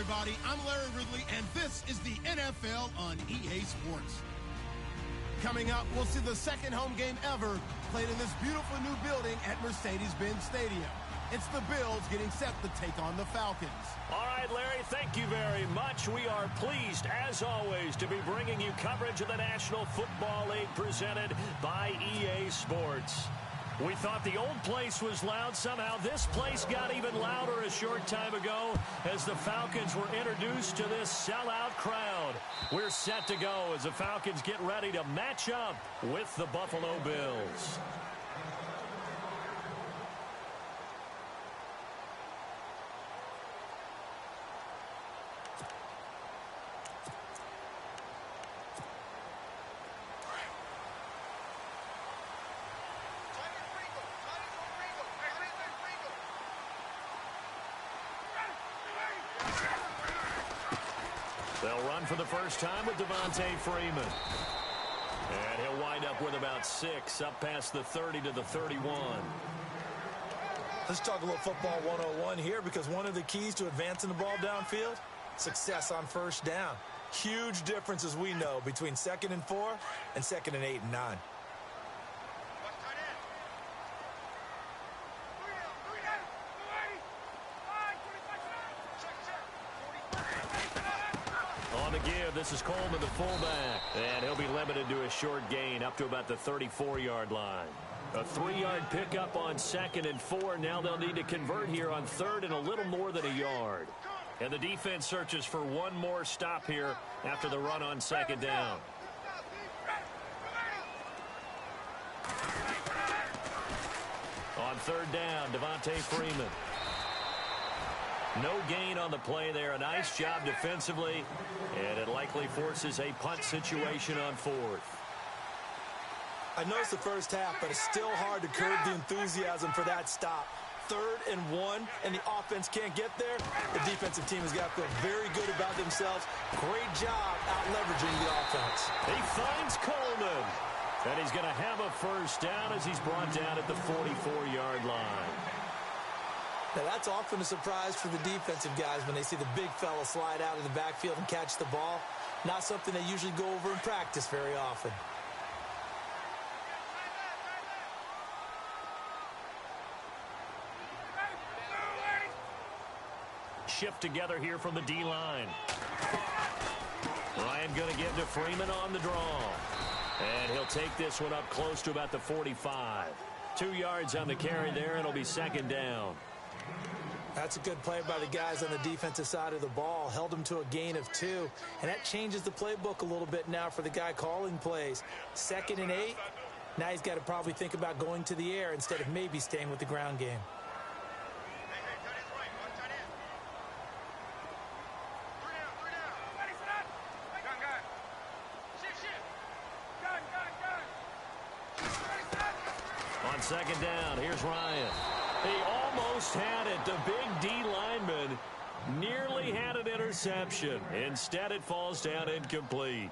everybody. I'm Larry Ridley, and this is the NFL on EA Sports. Coming up, we'll see the second home game ever played in this beautiful new building at Mercedes-Benz Stadium. It's the Bills getting set to take on the Falcons. All right, Larry, thank you very much. We are pleased, as always, to be bringing you coverage of the National Football League presented by EA Sports. We thought the old place was loud. Somehow this place got even louder a short time ago as the Falcons were introduced to this sellout crowd. We're set to go as the Falcons get ready to match up with the Buffalo Bills. They'll run for the first time with Devontae Freeman. And he'll wind up with about 6, up past the 30 to the 31. Let's talk a little football 101 here, because one of the keys to advancing the ball downfield, success on first down. Huge difference, as we know, between 2nd and 4 and 2nd and 8 and 9. On the give, this is Coleman, the fullback. And he'll be limited to a short gain up to about the 34-yard line. A 3-yard pickup on 2nd and 4. Now they'll need to convert here on 3rd and a little more than a yard. And the defense searches for one more stop here after the run on 2nd down. On 3rd down, Devontae Freeman. No gain on the play there. A nice job defensively. And it likely forces a punt situation on 4th. I know it's the first half, but it's still hard to curb the enthusiasm for that stop. 3rd and 1, and the offense can't get there. The defensive team has got to feel very good about themselves. Great job out-leveraging the offense. He finds Coleman. And he's going to have a first down as he's brought down at the 44-yard line. Now, that's often a surprise for the defensive guys when they see the big fella slide out of the backfield and catch the ball. Not something they usually go over in practice very often. Shift together here from the D-line. Ryan going to give to Freeman on the draw. And he'll take this one up close to about the 45. 2 yards on the carry there, and it'll be 2nd down. That's a good play by the guys on the defensive side of the ball. Held them to a gain of 2. And that changes the playbook a little bit now for the guy calling plays. 2nd and 8. Now he's got to probably think about going to the air instead of maybe staying with the ground game. On 2nd down, here's Ryan. He almost had it. The big D lineman nearly had an interception. Instead, it falls down incomplete.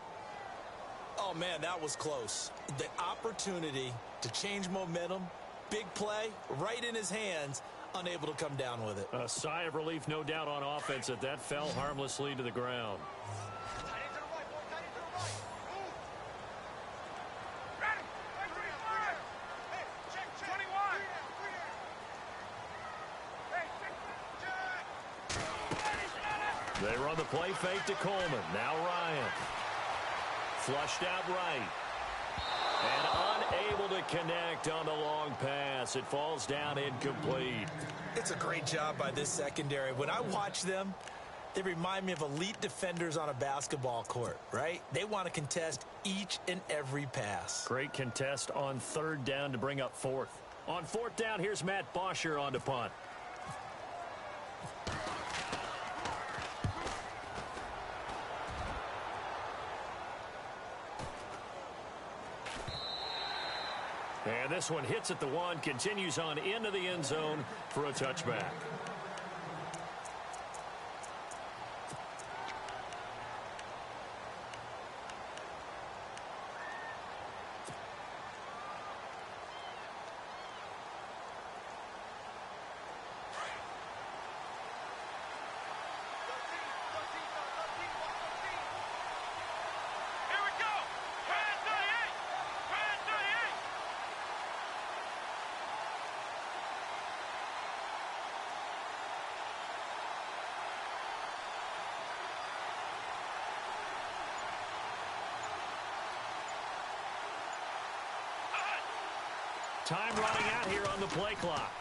Oh, man, that was close. The opportunity to change momentum, big play, right in his hands, unable to come down with it. A sigh of relief, no doubt, on offense that that fell harmlessly to the ground. They run the play fake to Coleman. Now Ryan. Flushed out right. And unable to connect on the long pass. It falls down incomplete. It's a great job by this secondary. When I watch them, they remind me of elite defenders on a basketball court, right? They want to contest each and every pass. Great contest on 3rd down to bring up 4th. On 4th down, here's Matt Bosher on to punt. And this one hits at the 1, continues on into the end zone for a touchback. Time running out here on the play clock.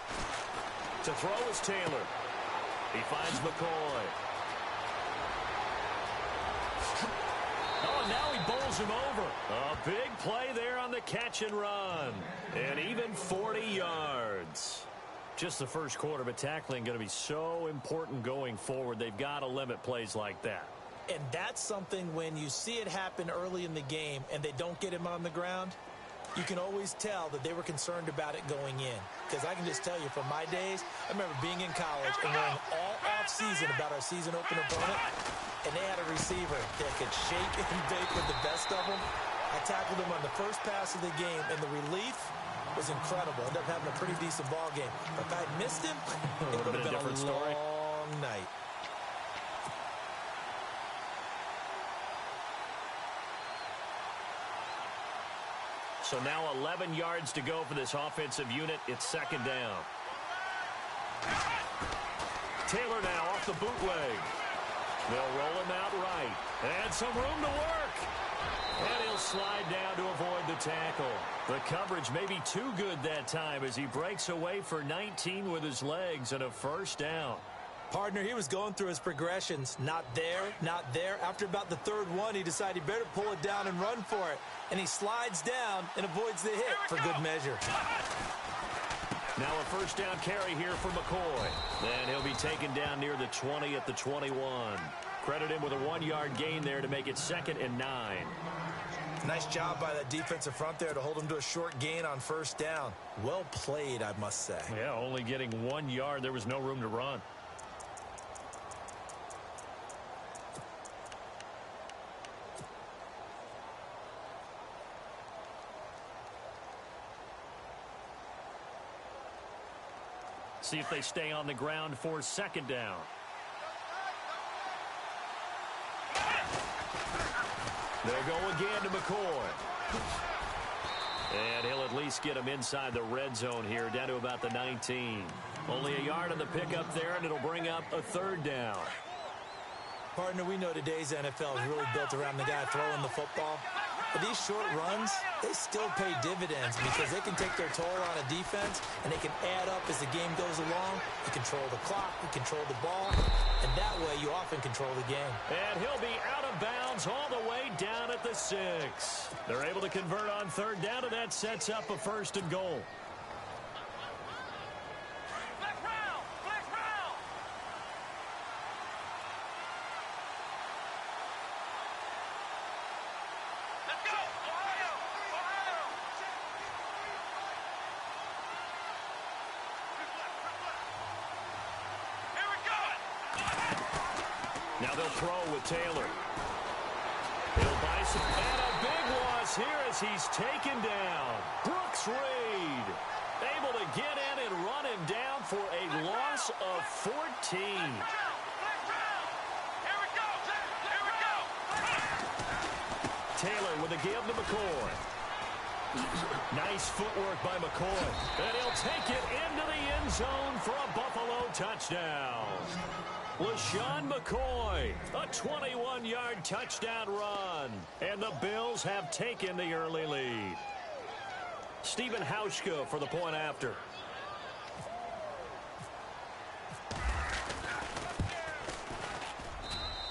To throw is Taylor. He finds McCoy. Oh, and now he bowls him over. A big play there on the catch and run. And even 40 yards. Just the first quarter, but tackling going to be so important going forward. They've got to limit plays like that. And that's something when you see it happen early in the game and they don't get him on the ground, you can always tell that they were concerned about it going in. Because I can just tell you from my days, I remember being in college and learning all off-season about our season opener opponent, and they had a receiver that could shake and bake with the best of them. I tackled him on the first pass of the game, and the relief was incredible. Ended up having a pretty decent ball game. But if I had missed him, it would have been a long night. So now 11 yards to go for this offensive unit. It's second down. Taylor now off the bootleg. They'll roll him out right. And some room to work. And he'll slide down to avoid the tackle. The coverage may be too good that time as he breaks away for 19 with his legs and a first down. Partner, he was going through his progressions. Not there, not there. After about the third one, he decided he better pull it down and run for it. And he slides down and avoids the hit for good measure. Now a first down carry here for McCoy. And he'll be taken down near the 20 at the 21. Credit him with a 1-yard gain there to make it 2nd and 9. Nice job by that defensive front there to hold him to a short gain on first down. Well played, I must say. Yeah, only getting 1 yard. There was no room to run. See if they stay on the ground for second down. They'll go again to McCoy. And he'll at least get him inside the red zone here, down to about the 19. Only a yard on the pickup there, and it'll bring up a third down. Partner, we know today's NFL is really built around the guy throwing the football. But these short runs, they still pay dividends because they can take their toll on a defense, and they can add up as the game goes along. You control the clock, you control the ball, and that way you often control the game. And he'll be out of bounds all the way down at the 6. They're able to convert on third down, and that sets up a 1st and goal. Now they'll throw with Taylor. He'll buy some, and a big loss here as he's taken down. Brooks Reed able to get in and run him down for a loss of 14. Taylor with a give to McCoy. Nice footwork by McCoy. And he'll take it into the end zone for a Buffalo touchdown. LaShawn McCoy, a 21-yard touchdown run. And the Bills have taken the early lead. Stephen Hauschka for the point after.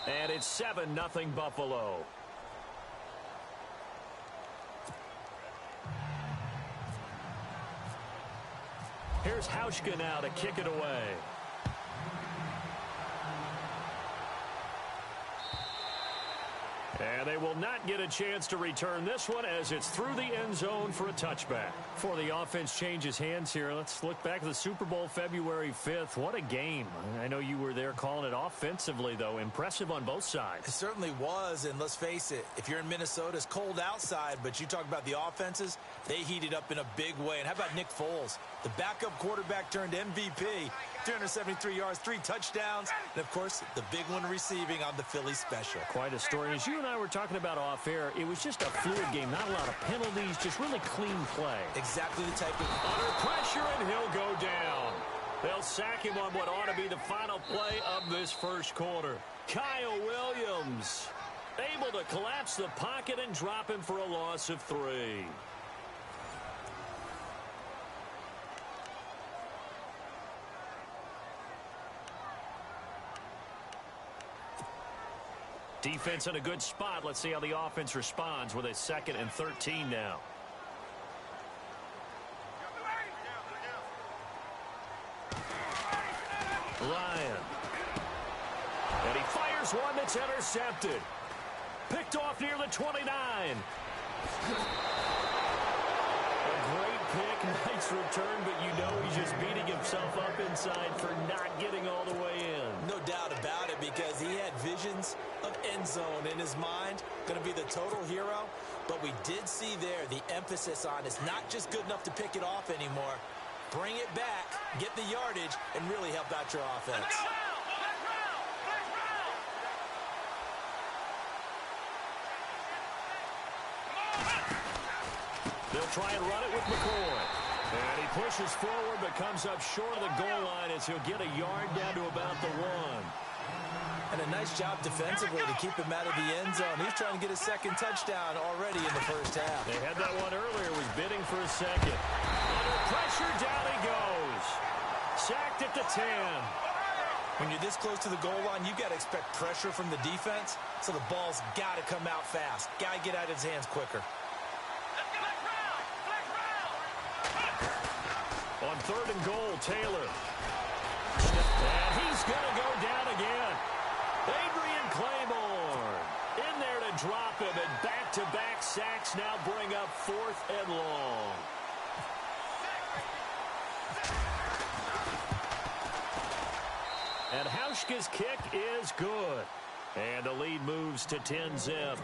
And it's 7-0 Buffalo. Here's Hauschka now to kick it away. And they will not get a chance to return this one as it's through the end zone for a touchback. Before the offense changes hands here, let's look back at the Super Bowl February 5th. What a game. I know you were there calling it offensively, though. Impressive on both sides. It certainly was, and let's face it, if you're in Minnesota, it's cold outside, but you talk about the offenses, they heated up in a big way. And how about Nick Foles? The backup quarterback turned MVP, 373 yards, 3 touchdowns, and, of course, the big one receiving on the Philly special. Quite a story. As you and I were talking about off air, it was just a fluid game, not a lot of penalties, just really clean play. Exactly the type of... Under pressure, and he'll go down. They'll sack him on what ought to be the final play of this first quarter. Kyle Williams able to collapse the pocket and drop him for a loss of 3. Defense in a good spot. Let's see how the offense responds with a 2nd and 13 now. Ryan. And he fires one that's intercepted. Picked off near the 29. A great pick, nice return, but you know he's just beating himself up inside for not getting all the way in. No doubt about it, because he had visions of end zone in his mind. Going to be the total hero. But we did see there the emphasis on it's not just good enough to pick it off anymore. Bring it back, get the yardage, and really help out your offense. They'll try and run it with McCoy. And he pushes forward but comes up short of the goal line as he'll get a yard down to about the 1. And a nice job defensively to keep him out of the end zone. He's trying to get a 2nd touchdown already in the first half. They had that one earlier, was bidding for a 2nd. Under pressure, down he goes. Sacked at the 10. When you're this close to the goal line, you've got to expect pressure from the defense, so the ball's got to come out fast. Got to get out of his hands quicker. On 3rd and goal, Taylor. And he's going to go down again. Adrian Claymore in there to drop him, and back-to-back sacks now bring up 4th and long. And Hauschka's kick is good. And the lead moves to 10-zip.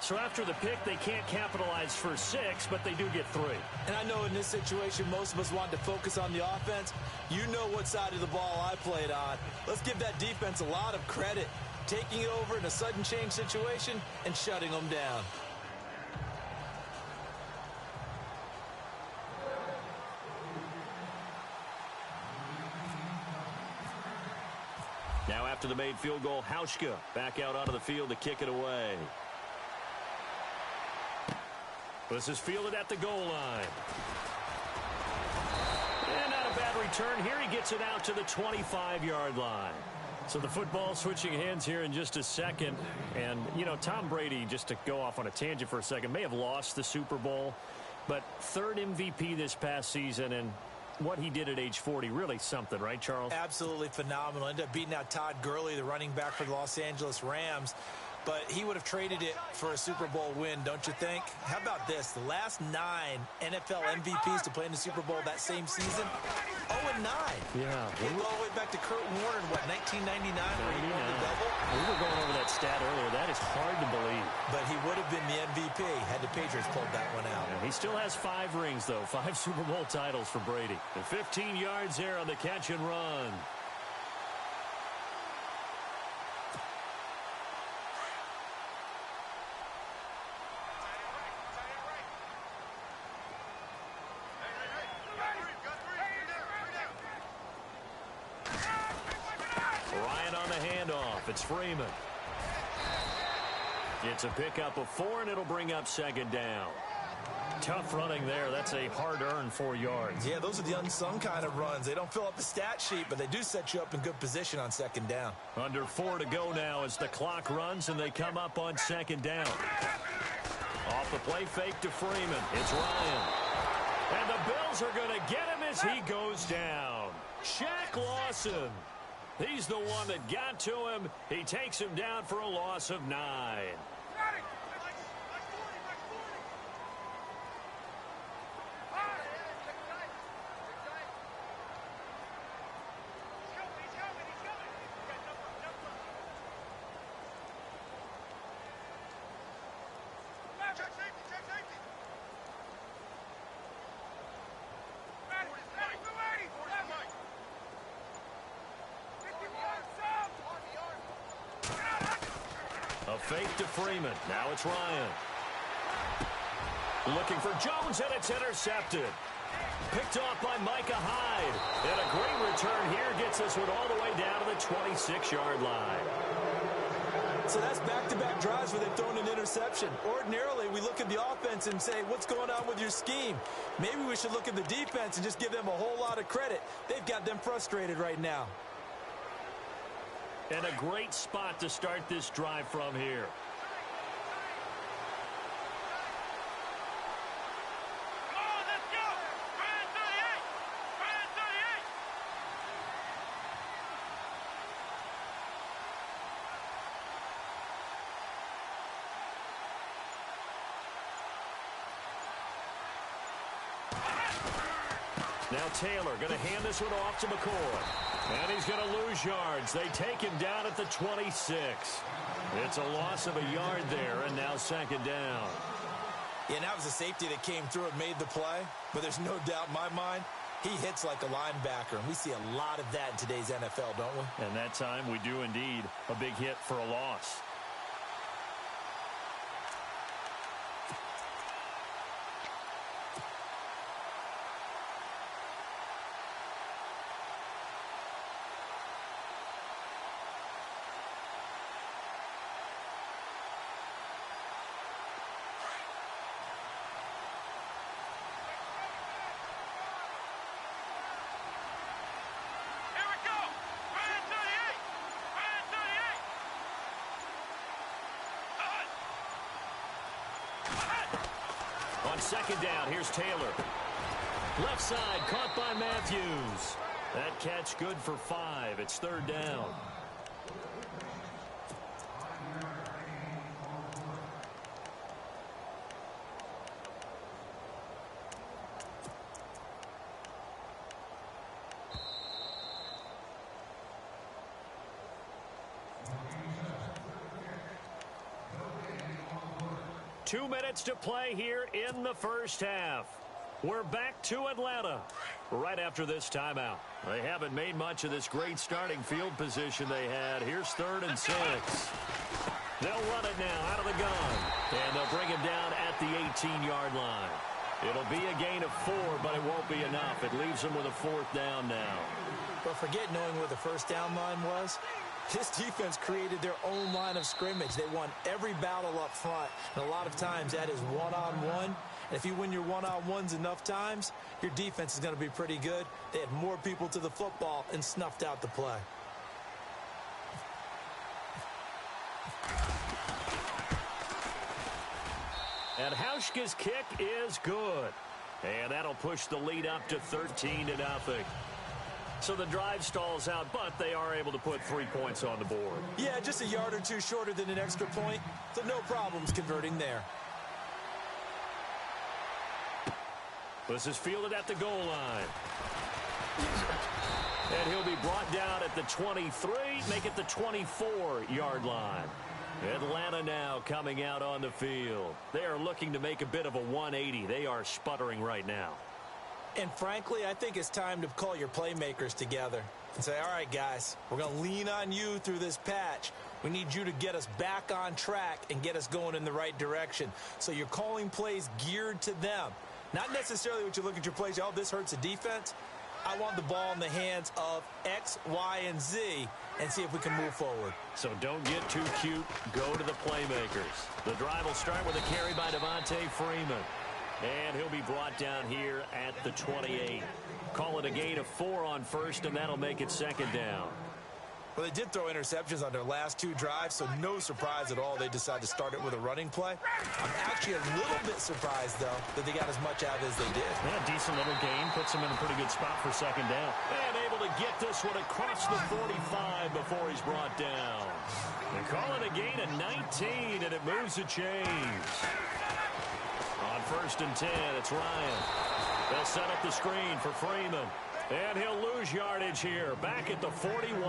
So after the pick, they can't capitalize for 6, but they do get 3. And I know in this situation, most of us want to focus on the offense. You know what side of the ball I played on. Let's give that defense a lot of credit. Taking it over in a sudden change situation and shutting them down. Now after the made field goal, Hauschka back out onto the field to kick it away. This is fielded at the goal line. And not a bad return here. He gets it out to the 25-yard line. So the football switching hands here in just a second. And, you know, Tom Brady, just to go off on a tangent for a second, may have lost the Super Bowl, but 3rd MVP this past season, and what he did at age 40, really something, right, Charles? Absolutely phenomenal. Ended up beating out Todd Gurley, the running back for the Los Angeles Rams. But he would have traded it for a Super Bowl win, don't you think? How about this? The last 9 NFL MVPs to play in the Super Bowl that same season, 0-9. Yeah. We go all the way back to Kurt Warner in, what, 1999, where he won the double? We were going over that stat earlier. That is hard to believe. But he would have been the MVP had the Patriots pulled that one out. Yeah, he still has 5 rings, though. 5 Super Bowl titles for Brady. And 15 yards there on the catch and run. It's Freeman. It's a pickup of 4, and it'll bring up 2nd down. Tough running there. That's a hard-earned 4 yards. Yeah, those are the unsung kind of runs. They don't fill up the stat sheet, but they do set you up in good position on 2nd down. Under 4 to go now as the clock runs, and they come up on 2nd down. Off the play fake to Freeman. It's Ryan. And the Bills are going to get him as he goes down. Shaq Lawson. He's the one that got to him. He takes him down for a loss of 9. A fake to Freeman. Now it's Ryan. Looking for Jones, and it's intercepted. Picked off by Micah Hyde. And a great return here gets this one all the way down to the 26-yard line. So that's back-to-back drives where they've thrown an interception. Ordinarily, we look at the offense and say, what's going on with your scheme? Maybe we should look at the defense and just give them a whole lot of credit. They've got them frustrated right now. And a great spot to start this drive from here. Now Taylor going to hand this one off to McCoy. And he's going to lose yards. They take him down at the 26. It's a loss of a yard there, and now second down. Yeah, that was a safety that came through and made the play. But there's no doubt in my mind, he hits like a linebacker. And we see a lot of that in today's NFL, don't we? And that time we do indeed. A big hit for a loss. On second down, here's Taylor. Left side, caught by Matthews. That catch good for 5. It's third down. Two minutes to play here in the first half. We're back to Atlanta right after this timeout. They haven't made much of this great starting field position they had. Here's 3rd and 6. They'll run it now out of the gun. And they'll bring him down at the 18-yard line. It'll be a gain of 4, but it won't be enough. It leaves them with a 4th down now. But forget knowing where the first down line was. This defense created their own line of scrimmage. They won every battle up front. And a lot of times that is one-on-one. And if you win your one-on-ones enough times, your defense is going to be pretty good. They had more people to the football and snuffed out the play. And Hauschka's kick is good. And that'll push the lead up to 13-0. So the drive stalls out, but they are able to put 3 points on the board. Yeah, just a yard or two shorter than an extra point, so no problems converting there. This is fielded at the goal line. And he'll be brought down at the 23, make it the 24-yard line. Atlanta now coming out on the field. They are looking to make a bit of a 180. They are sputtering right now. And frankly, I think it's time to call your playmakers together and say, all right, guys, we're going to lean on you through this patch. We need you to get us back on track and get us going in the right direction. So you're calling plays geared to them. Not necessarily what you look at your plays, oh, this hurts the defense. I want the ball in the hands of X, Y, and Z and see if we can move forward. So don't get too cute. Go to the playmakers. The drive will start with a carry by Devontae Freeman. And he'll be brought down here at the 28. Call it a gain of 4 on first, and that'll make it second down. Well, they did throw interceptions on their last 2 drives, so no surprise at all they decided to start it with a running play. I'm actually a little bit surprised, though, that they got as much out of it as they did. Yeah, decent little gain. Puts them in a pretty good spot for second down. And able to get this one across the 45 before he's brought down. They call it a gain of 19, and it moves the chains. On 1st and 10, it's Ryan. They'll set up the screen for Freeman. And he'll lose yardage here, back at the 41.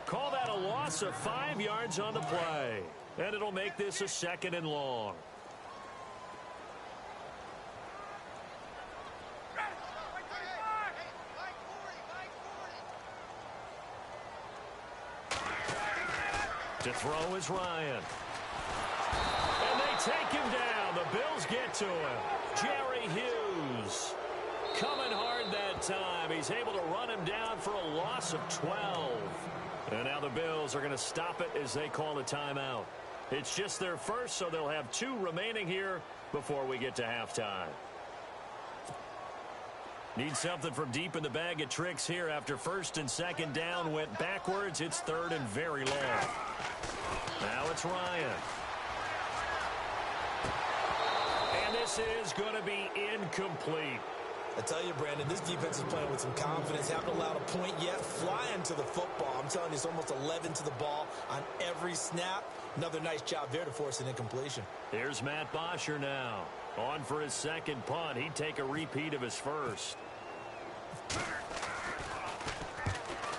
Call that a loss of 5 yards on the play. And it'll make this a 2nd and long. To throw is Ryan. And they take him down. The Bills get to him. Jerry Hughes coming hard that time. He's able to run him down for a loss of 12. And now the Bills are going to stop it as they call a timeout. It's just their first, so they'll have 2 remaining here before we get to halftime. Need something from deep in the bag of tricks here after first and second down went backwards. It's third and very long. Now it's Ryan. And this is going to be incomplete. I tell you, Brandon, this defense is playing with some confidence. Haven't allowed a point yet. Flying to the football. I'm telling you, it's almost 11 to the ball on every snap. Another nice job there to force an incompletion. Here's Matt Bosher now. On for his second punt. He'd take a repeat of his first.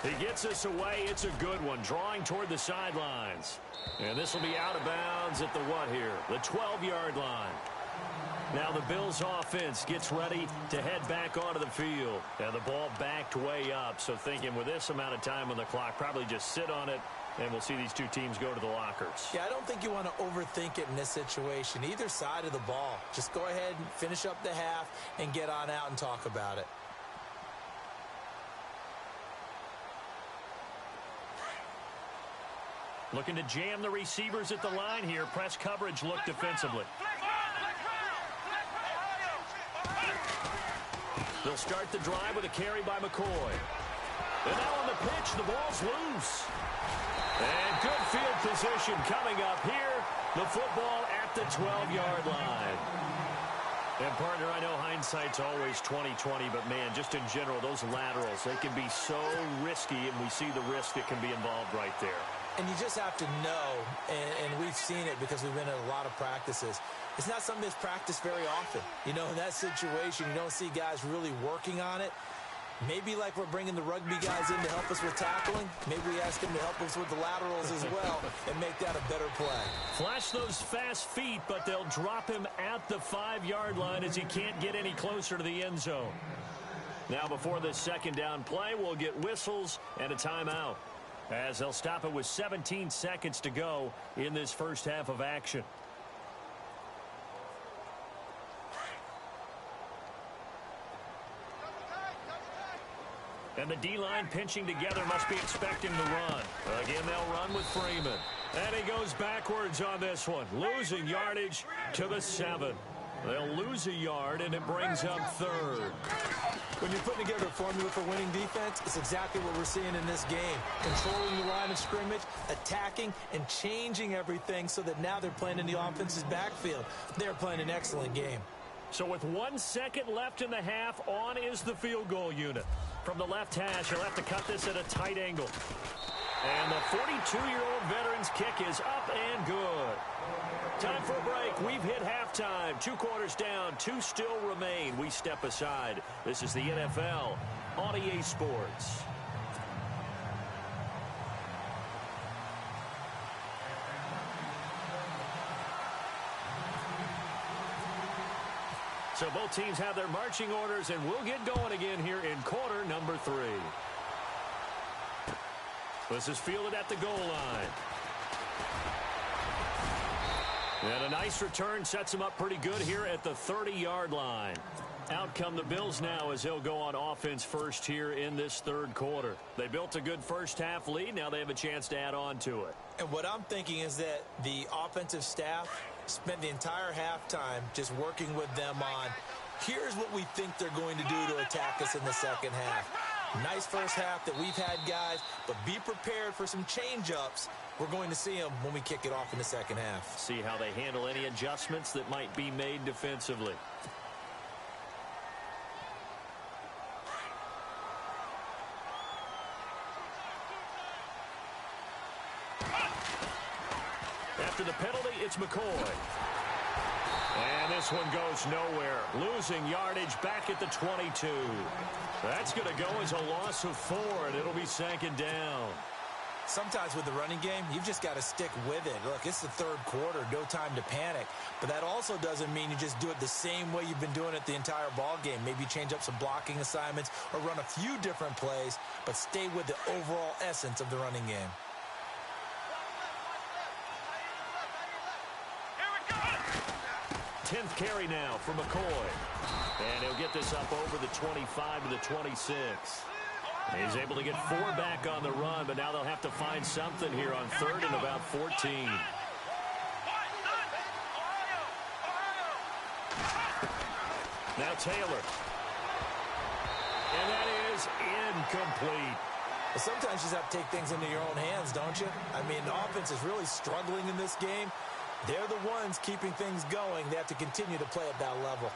He gets us away. It's a good one. Drawing toward the sidelines. And this will be out of bounds at the what here? The 12-yard line. Now the Bills offense gets ready to head back onto the field. And the ball backed way up. So thinking with this amount of time on the clock, probably just sit on it, and we'll see these two teams go to the lockers. Yeah, I don't think you want to overthink it in this situation. Either side of the ball. Just go ahead and finish up the half and get on out and talk about it. Looking to jam the receivers at the line here. Press coverage look defensively. They'll start the drive with a carry by McCoy. And now on the pitch, the ball's loose. And good field position coming up here. The football at the 12-yard line. And, partner, I know hindsight's always 20/20, but, man, just in general, those laterals, they can be so risky, and we see the risk that can be involved right there. And you just have to know, and we've seen it because we've been in a lot of practices, it's not something that's practiced very often. You know, in that situation, you don't see guys really working on it. Maybe like we're bringing the rugby guys in to help us with tackling. Maybe we ask them to help us with the laterals as well and make that a better play. Flash those fast feet, but they'll drop him at the 5-yard line as he can't get any closer to the end zone. Now before this second down play, we'll get whistles and a timeout, as they'll stop it with 17 seconds to go in this first half of action. And the D-line pinching together, must be expecting the run. Again, they'll run with Freeman. And he goes backwards on this one, losing yardage to the 7. They'll lose a yard, and it brings up third. When you're putting together a formula for winning defense, it's exactly what we're seeing in this game. Controlling the line of scrimmage, attacking, and changing everything so that now they're playing in the offense's backfield. They're playing an excellent game. So with 1 second left in the half, on is the field goal unit. From the left hash, he'll have to cut this at a tight angle. And the 42-year-old veteran's kick is up and good. Time for a break. We've hit halftime. 2 quarters down. 2 still remain. We step aside. This is the NFL on EA Sports. So both teams have their marching orders, and we'll get going again here in quarter number 3. This is fielded at the goal line. And a nice return sets them up pretty good here at the 30-yard line. Out come the Bills now as they'll go on offense first here in this third quarter. They built a good first half lead. Now they have a chance to add on to it. And what I'm thinking is that the offensive staff spent the entire halftime just working with them on, here's what we think they're going to do to attack us in the second half. Nice first half that we've had, guys, but be prepared for some change-ups. We're going to see them when we kick it off in the second half. See how they handle any adjustments that might be made defensively. After the penalty, it's McCoy. And this one goes nowhere. Losing yardage back at the 22. That's going to go as a loss of 4, and it'll be second down. Sometimes with the running game, you've just got to stick with it. Look, it's the third quarter, no time to panic. But that also doesn't mean you just do it the same way you've been doing it the entire ball game. Maybe change up some blocking assignments or run a few different plays, but stay with the overall essence of the running game. 10th carry now for McCoy. And he'll get this up over the 25 to the 26. He's able to get 4 back on the run, but now they'll have to find something here on 3rd and about 14. Now Taylor. And that is incomplete. Well, sometimes you just have to take things into your own hands, don't you? I mean, the offense is really struggling in this game. They're the ones keeping things going. They have to continue to play at that level.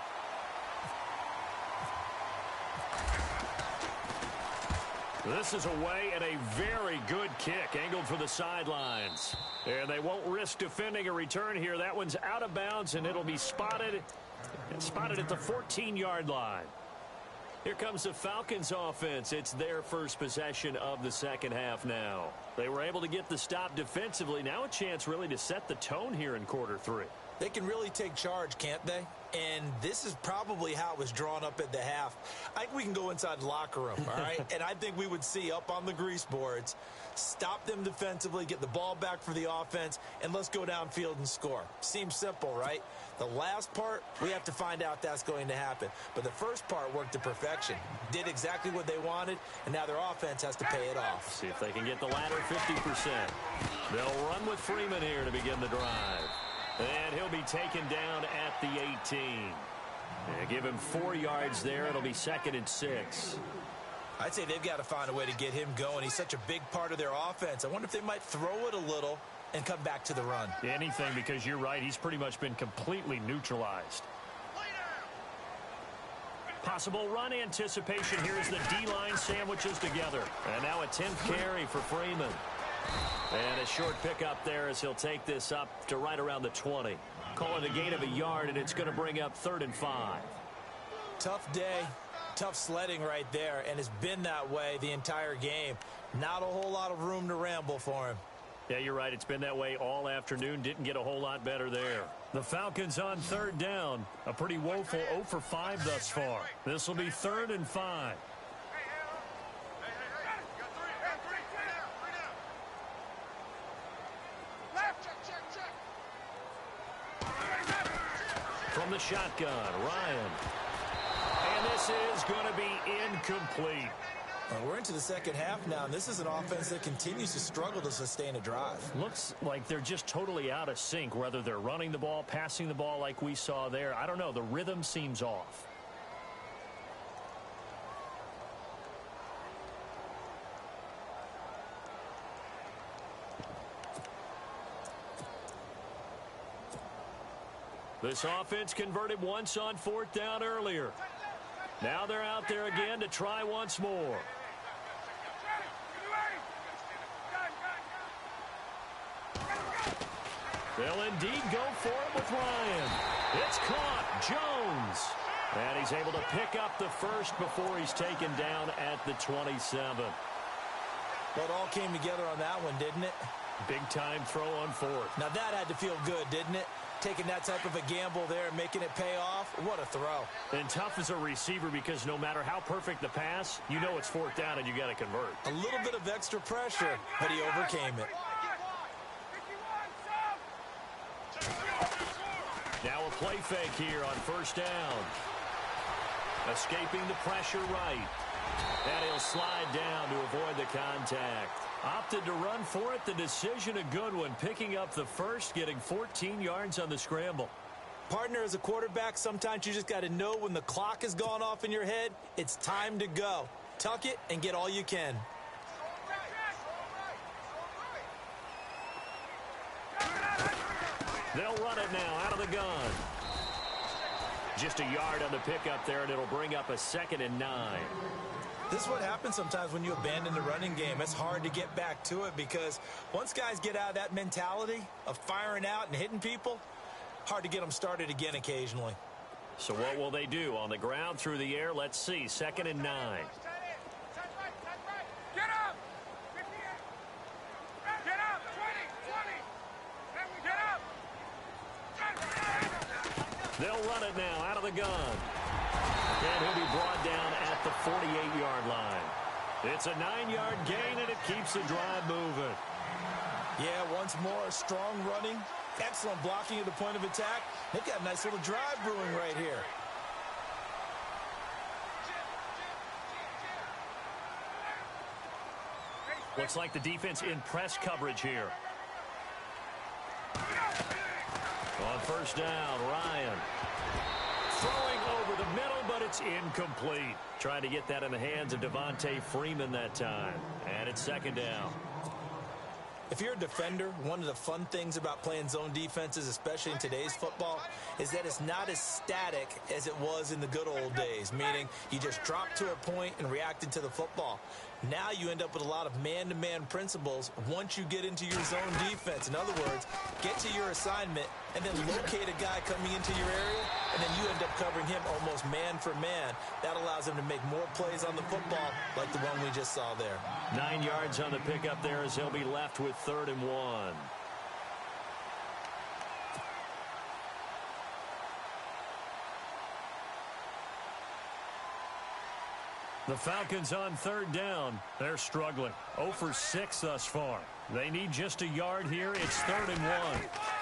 This is away and a very good kick angled for the sidelines. And they won't risk defending a return here. That one's out of bounds, and it'll be spotted at the 14-yard line. Here comes the Falcons offense. It's their first possession of the second half now. They were able to get the stop defensively. Now a chance really to set the tone here in quarter three. They can really take charge, can't they? And this is probably how it was drawn up at the half. I think we can go inside the locker room, all right? And I think we would see up on the grease boards, stop them defensively, get the ball back for the offense, and let's go downfield and score. Seems simple, right? The last part, we have to find out that's going to happen. But the first part worked to perfection. Did exactly what they wanted, and now their offense has to pay it off. See if they can get the latter 50%. They'll run with Freeman here to begin the drive. And he'll be taken down at the 18. And give him 4 yards there. It'll be 2nd and 6. I'd say they've got to find a way to get him going. He's such a big part of their offense. I wonder if they might throw it a little and come back to the run. Anything, because you're right. He's pretty much been completely neutralized. Possible run anticipation here as the D-line sandwiches together. And now a 10th carry for Freeman. And a short pickup there as he'll take this up to right around the 20. Call it a gain of a yard, and it's going to bring up 3rd and 5. Tough day, tough sledding right there, and it's been that way the entire game. Not a whole lot of room to ramble for him. Yeah, you're right. It's been that way all afternoon. Didn't get a whole lot better there. The Falcons on 3rd down. A pretty woeful 0 for 5 thus far. This will be 3rd and 5. From the shotgun, Ryan. And this is going to be incomplete. We're into the second half now, and this is an offense that continues to struggle to sustain a drive. Looks like they're just totally out of sync, whether they're running the ball, passing the ball like we saw there. I don't know. The rhythm seems off. This offense converted once on 4th down earlier. Now they're out there again to try once more. They'll indeed go for it with Ryan. It's caught. Jones. And he's able to pick up the first before he's taken down at the 27. Well, it all came together on that one, didn't it? Big time throw on 4th. Now that had to feel good, didn't it? Taking that type of a gamble there and making it pay off. What a throw. And tough as a receiver because no matter how perfect the pass, you know it's 4th down and you got to convert. A little bit of extra pressure, but he overcame it. Now a play fake here on 1st down. Escaping the pressure right. And he'll slide down to avoid the contact. Opted to run for it. The decision a good one. Picking up the first, getting 14 yards on the scramble. Partner, as a quarterback, sometimes you just got to know when the clock has gone off in your head, it's time to go. Tuck it and get all you can. They'll run it now out of the gun. Just a yard on the pickup there, and it'll bring up a 2nd and 9. This is what happens sometimes when you abandon the running game. It's hard to get back to it because once guys get out of that mentality of firing out and hitting people, hard to get them started again occasionally. So what will they do? On the ground, through the air, let's see. 2nd and 9. Get up! Get up! 20! They'll run it now out of the gun. And he'll be brought down at the 48-yard line. It's a 9-yard gain, and it keeps the drive moving. Yeah, once more, strong running, excellent blocking at the point of attack. They've got a nice little drive brewing right here. Looks like the defense in press coverage here. On 1st down, Ryan. Throwing over the middle, but but it's incomplete. Trying to get that in the hands of Devontae Freeman that time. And it's second down. If you're a defender, one of the fun things about playing zone defenses, especially in today's football, is that it's not as static as it was in the good old days, meaning you just dropped to a point and reacted to the football. Now you end up with a lot of man-to-man principles once you get into your zone defense. In other words, get to your assignment and then locate a guy coming into your area, and then you end up covering him almost man for man. That allows him to make more plays on the football like the one we just saw there. 9 yards on the pickup there as he'll be left with 3rd and 1. The Falcons on 3rd down. They're struggling. 0 for 6 thus far. They need just a yard here. It's 3rd and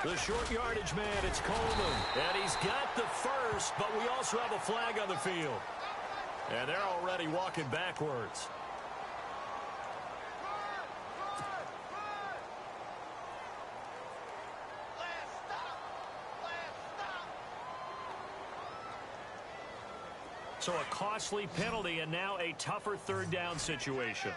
1. The short yardage man, it's Coleman. And he's got the first, but we also have a flag on the field. And they're already walking backwards. So a costly penalty and now a tougher 3rd down situation.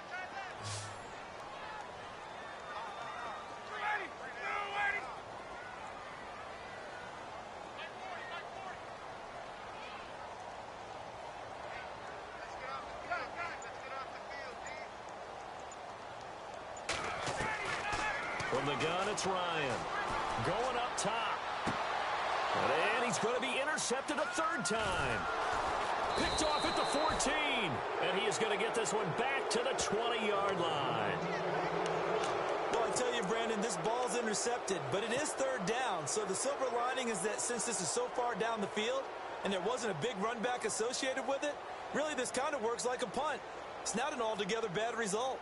From the gun, it's Ryan. Going up top. And he's going to be intercepted a 3rd time. Picked off at the 14. And he is going to get this one back to the 20-yard line. Well, I tell you, Brandon, this ball's intercepted, but it is 3rd down. So the silver lining is that since this is so far down the field and there wasn't a big run back associated with it, really this kind of works like a punt. It's not an altogether bad result.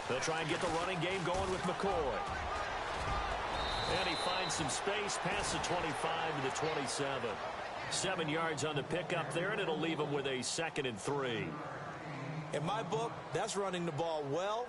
They'll try and get the running game going with McCoy. And he finds some space past the 25 to the 27. 7 yards on the pickup there, and it'll leave him with a 2nd and 3. In my book, that's running the ball well,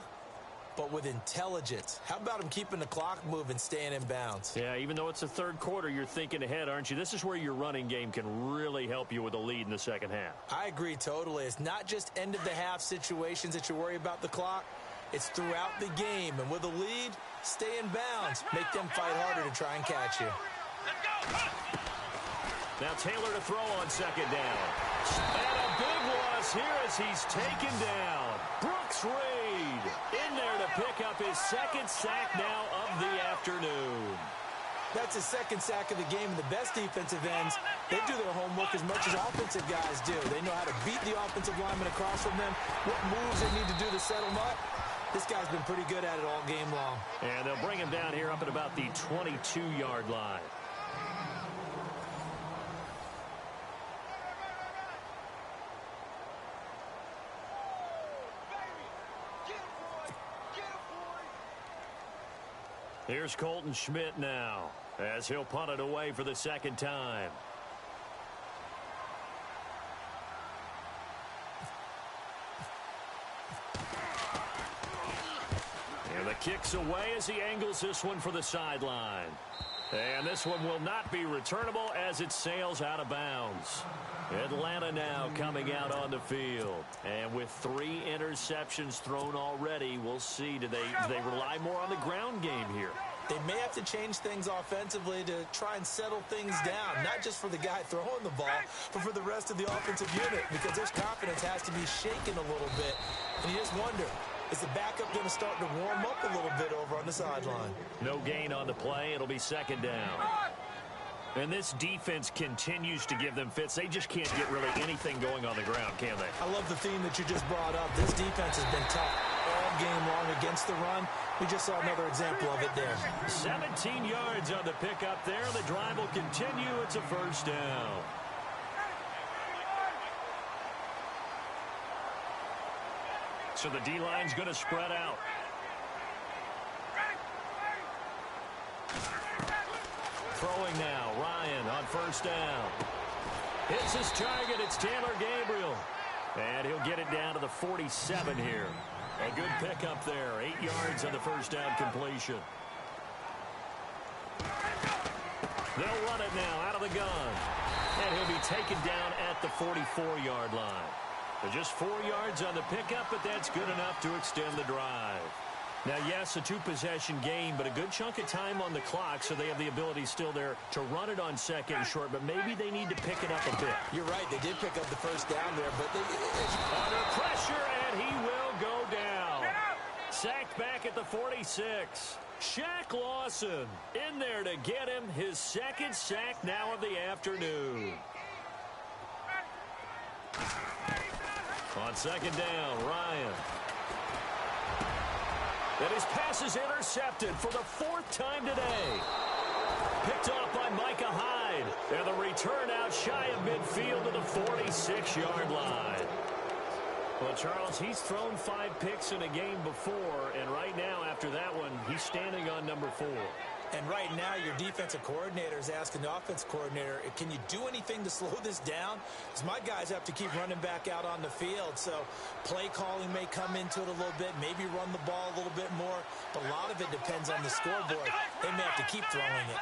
but with intelligence. How about him keeping the clock moving, staying in bounds? Yeah, even though it's the 3rd quarter, you're thinking ahead, aren't you? This is where your running game can really help you with a lead in the 2nd half. I agree totally. It's not just end-of-the-half situations that you worry about the clock. It's throughout the game. And with a lead, stay in bounds. Make them fight harder to try and catch you. Now Taylor to throw on 2nd down. And a big loss here as he's taken down. Brooks Reed in there to pick up his 2nd sack now of the afternoon. That's his 2nd sack of the game. And the best defensive ends, they do their homework as much as offensive guys do. They know how to beat the offensive lineman across from them, what moves they need to do to set them up. This guy's been pretty good at it all game long. And they'll bring him down here up at about the 22-yard line. Here's Colton Schmidt now as he'll punt it away for the 2nd time. And the kick's away as he angles this one for the sideline. And this one will not be returnable as it sails out of bounds. Atlanta now coming out on the field. And with 3 interceptions thrown already, we'll see. Do they rely more on the ground game here? They may have to change things offensively to try and settle things down, not just for the guy throwing the ball, but for the rest of the offensive unit, because their confidence has to be shaken a little bit. And you just wonder, is the backup going to start to warm up a little bit over on the sideline? No gain on the play. It'll be 2nd down. And this defense continues to give them fits. They just can't get really anything going on the ground, can they? I love the theme that you just brought up. This defense has been tough all game long against the run. We just saw another example of it there. 17 yards on the pickup there. The drive will continue. It's a 1st down. So the D-line's going to spread out. Throwing now, Ryan on first down. Hits his target, it's Taylor Gabriel. And he'll get it down to the 47 here. A good pickup there, 8 yards on the first down completion. They'll run it now out of the gun. And he'll be taken down at the 44-yard line. They're just 4 yards on the pickup, but that's good enough to extend the drive. Now, yes, a two-possession game, but a good chunk of time on the clock, so they have the ability still there to run it on second and short, but maybe they need to pick it up a bit. You're right. They did pick up the first down there, but they... Under pressure, and he will go down. Sacked back at the 46. Shaq Lawson in there to get him his second sack now of the afternoon. On second down, Ryan. And his pass is intercepted for the 4th time today. Picked off by Micah Hyde. And the return out shy of midfield to the 46-yard line. Well, Charles, he's thrown 5 picks in a game before, and right now, after that one, he's standing on number 4. And right now, your defensive coordinator is asking the offensive coordinator, can you do anything to slow this down? Because my guys have to keep running back out on the field. So play calling may come into it a little bit, maybe run the ball a little bit more. But a lot of it depends on the scoreboard. They may have to keep throwing it.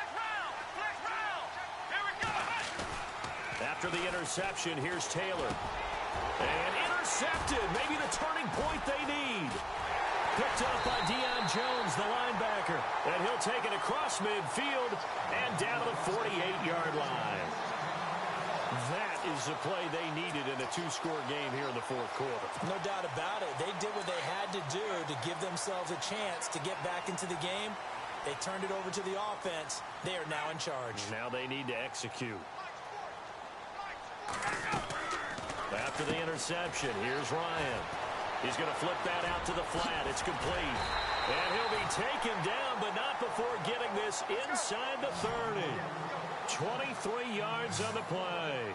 After the interception, here's Taylor. And intercepted. Maybe the turning point they need. Picked up by Deion Jones, the linebacker. And he'll take it across midfield and down to the 48-yard line. That is the play they needed in a 2-score game here in the 4th quarter. No doubt about it. They did what they had to do to give themselves a chance to get back into the game. They turned it over to the offense. They are now in charge. Now they need to execute. After the interception, here's Ryan. He's going to flip that out to the flat. It's complete. And he'll be taken down, but not before getting this inside the 30. 23 yards on the play.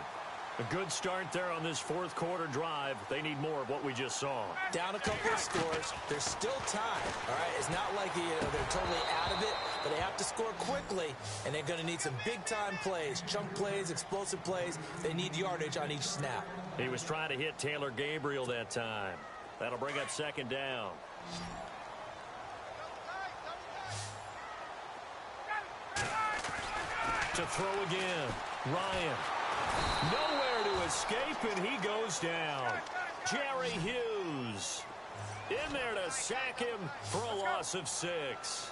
A good start there on this 4th quarter drive. They need more of what we just saw. Down a couple of scores. There's still time. All right, it's not like they're totally out of it, but they have to score quickly, and they're going to need some big-time plays, chunk plays, explosive plays. They need yardage on each snap. He was trying to hit Taylor Gabriel that time. That'll bring up second down. To throw again. Ryan. Nowhere to escape, and he goes down. Jerry Hughes in there to sack him for a loss of 6.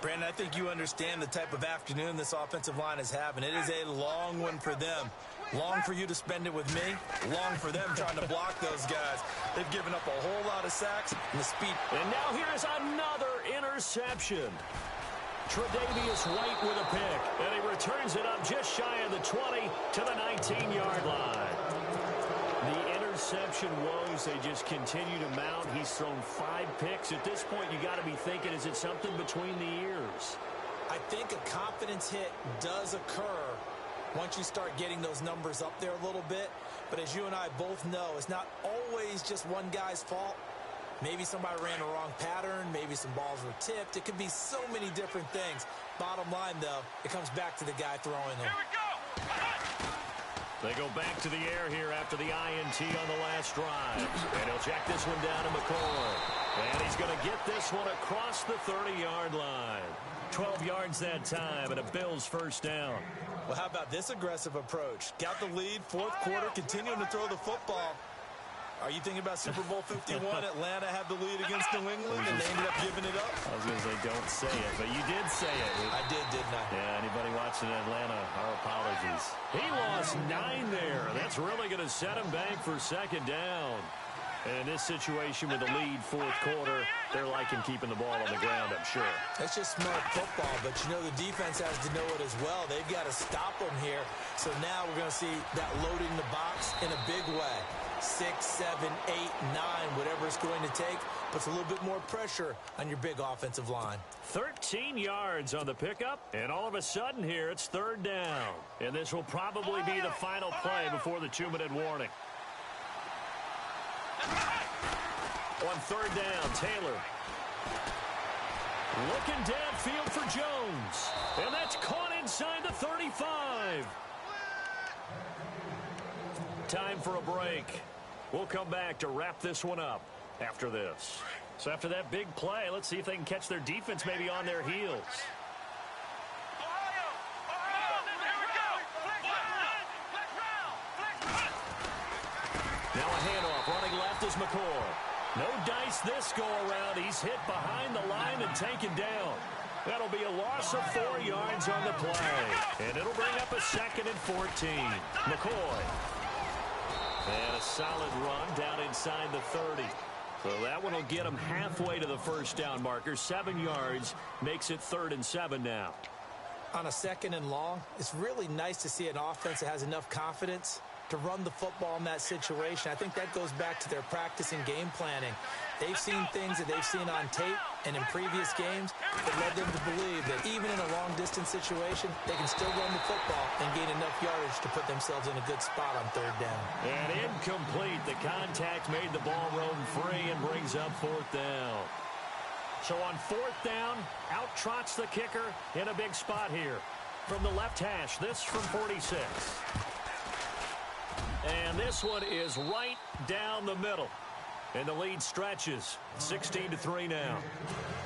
Brandon, I think you understand the type of afternoon this offensive line is having. It is a long one for them. Long for you to spend it with me. Long for them trying to block those guys. They've given up a whole lot of sacks and the speed. And now here's another interception. Tre'Davious White with a pick. And he returns it up just shy of the 20 to the 19-yard line. The interception woes, they just continue to mount. He's thrown 5 picks. At this point, you got to be thinking, is it something between the ears? I think a confidence hit does occur once you start getting those numbers up there a little bit. But as you and I both know, it's not always just one guy's fault. Maybe somebody ran the wrong pattern. Maybe some balls were tipped. It could be so many different things. Bottom line, though, it comes back to the guy throwing them. They go back to the air here after the INT on the last drive. And he'll check this one down to McCoy. And he's going to get this one across the 30-yard line. 12 yards that time, and a Bills first down. Well, how about this aggressive approach? Got the lead, 4th quarter, continuing to throw the football. Are you thinking about Super Bowl 51? Atlanta had the lead against New England, and they ended up giving it up? I was going to say, don't say it, but you did say it. I did, didn't I? Yeah, anybody watching Atlanta, our apologies. He lost 9 there. That's really going to set him back for second down. And in this situation with the lead 4th quarter, they're liking keeping the ball on the ground, I'm sure. That's just smart football, but you know the defense has to know it as well. They've got to stop them here. So now we're going to see that loading the box in a big way. 6, 7, 8, 9, whatever it's going to take, puts a little bit more pressure on your big offensive line. 13 yards on the pickup, and all of a sudden here it's 3rd down. And this will probably be the final play before the 2-minute warning. On third down, Taylor. Looking downfield for Jones. And that's caught inside the 35. Time for a break. We'll come back to wrap this one up after this. So after that big play, let's see if they can catch their defense maybe on their heels. Now a handoff. Running left is McCoy. No dice this go-around. He's hit behind the line and taken down. That'll be a loss of 4 yards on the play. And it'll bring up a 2nd and 14. McCoy. And a solid run down inside the 30. So that one will get him halfway to the first down marker. 7 yards makes it 3rd and 7 now. On a 2nd and long, it's really nice to see an offense that has enough confidence to run the football in that situation. I think that goes back to their practice and game planning. They've seen things that they've seen on tape and in previous games that led them to believe that even in a long-distance situation, they can still run the football and gain enough yardage to put themselves in a good spot on 3rd down. And incomplete. The contact made the ball roam free and brings up 4th down. So on 4th down, out trots the kicker in a big spot here. From the left hash, this from 46. And this one is right down the middle. And the lead stretches 16-3 now.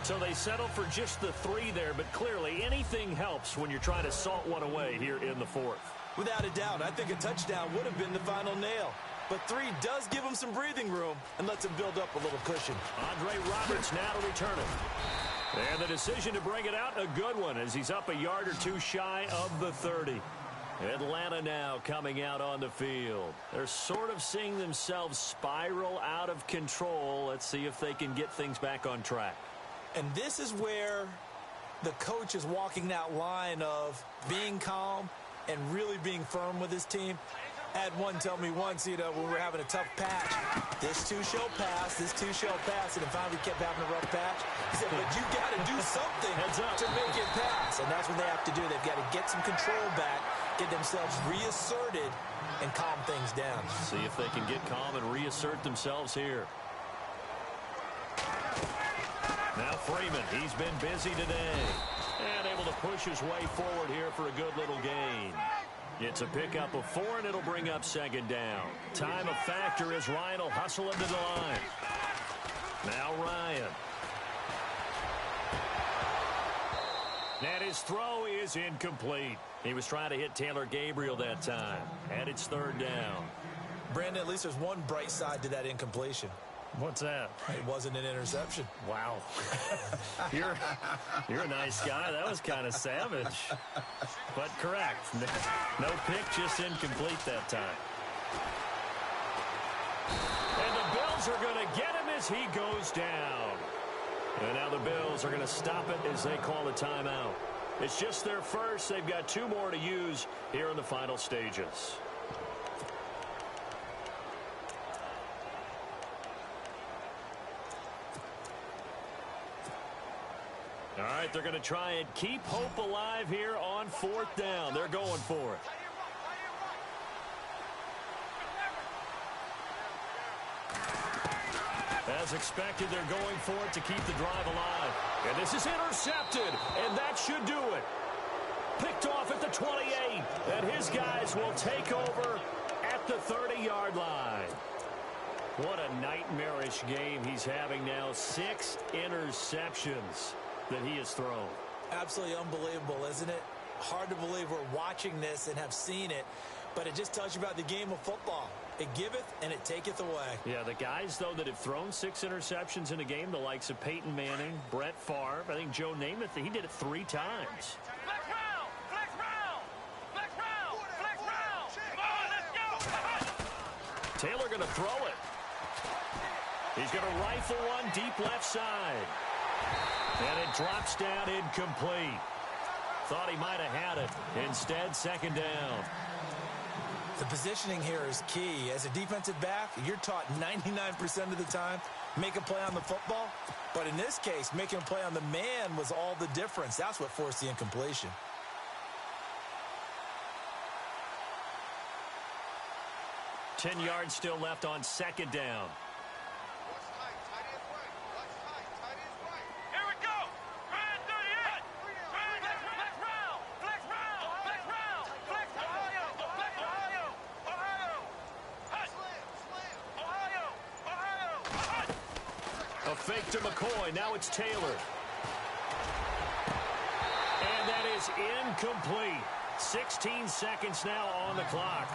So they settle for just the 3 there, but clearly anything helps when you're trying to salt one away here in the 4th. Without a doubt, I think a touchdown would have been the final nail. But 3 does give him some breathing room and lets him build up a little cushion. Andre Roberts now to return it. And the decision to bring it out, a good one, as he's up a yard or 2 shy of the 30. Atlanta now coming out on the field. They're sort of seeing themselves spiral out of control. Let's see if they can get things back on track. And this is where the coach is walking that line of being calm and really being firm with his team. I had one tell me once, when we were having a tough patch, this too shall pass, this too shall pass, and finally we kept having a rough patch. He said, but you got to do something to make it pass, and that's what they have to do. They've got to get some control back, get themselves reasserted, and calm things down. See if they can get calm and reassert themselves here. Now Freeman, he's been busy today, and able to push his way forward here for a good little gain. It's a pickup of 4, and it'll bring up 2nd down. Time of factor as Ryan will hustle him to the line. Now Ryan. And his throw is incomplete. He was trying to hit Taylor Gabriel that time. And it's 3rd down. Brandon, at least there's one bright side to that incompletion. What's that? It wasn't an interception. Wow. You're a nice guy. That was kind of savage. But correct. No pick, just incomplete that time. And the Bills are going to get him as he goes down. And now the Bills are going to stop it as they call a timeout. It's just their first. They've got 2 more to use here in the final stages. All right, they're going to try and keep hope alive here on 4th down. They're going for it. As expected, they're going for it to keep the drive alive. And this is intercepted, and that should do it. Picked off at the 28, and his guys will take over at the 30-yard line. What a nightmarish game he's having now. 6 interceptions that he has thrown. Absolutely unbelievable, isn't it? Hard to believe we're watching this and have seen it, but it just tells you about the game of football. It giveth and it taketh away. Yeah, the guys, though, that have thrown 6 interceptions in a game, the likes of Peyton Manning, Brett Favre, I think Joe Namath, he did it 3 times. Flex round! Flex round! Flex round! Flex round! Come on, let's go! Taylor going to throw it. He's going to rifle one deep left side. And it drops down incomplete. Thought he might have had it. Instead, 2nd down. The positioning here is key. As a defensive back, you're taught 99% of the time, make a play on the football. But in this case, making a play on the man was all the difference. That's what forced the incompletion. Ten yards still left on 2nd down. Fake to McCoy. Now it's Taylor. And that is incomplete. 16 seconds now on the clock.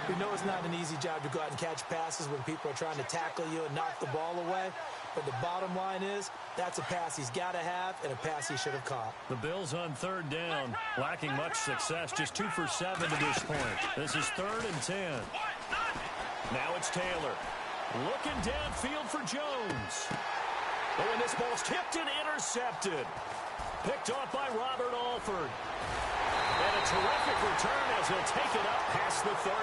We know it's not an easy job to go out and catch passes when people are trying to tackle you and knock the ball away. But the bottom line is, that's a pass he's got to have and a pass he should have caught. The Bills on third down, lacking much success, just 2 for 7 to this point. This is 3rd and 10. Now it's Taylor. Looking downfield for Jones. Oh, and this ball's tipped and intercepted. Picked off by Robert Alford. And a terrific return as he'll take it up past the 35.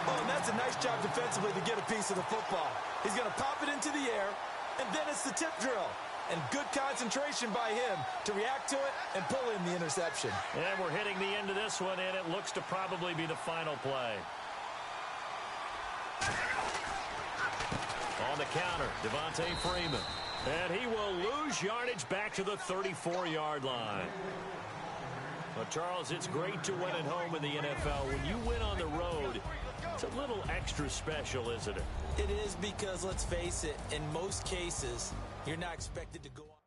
Oh, and that's a nice job defensively to get a piece of the football. He's going to pop it into the air, and then it's the tip drill. And good concentration by him to react to it and pull in the interception. And we're hitting the end of this one, and it looks to probably be the final play. On the counter, Devontae Freeman. And he will lose yardage back to the 34-yard line. Well, Charles, it's great to win at home in the NFL. When you win on the road, it's a little extra special, isn't it? It is because, let's face it, in most cases, you're not expected to go on.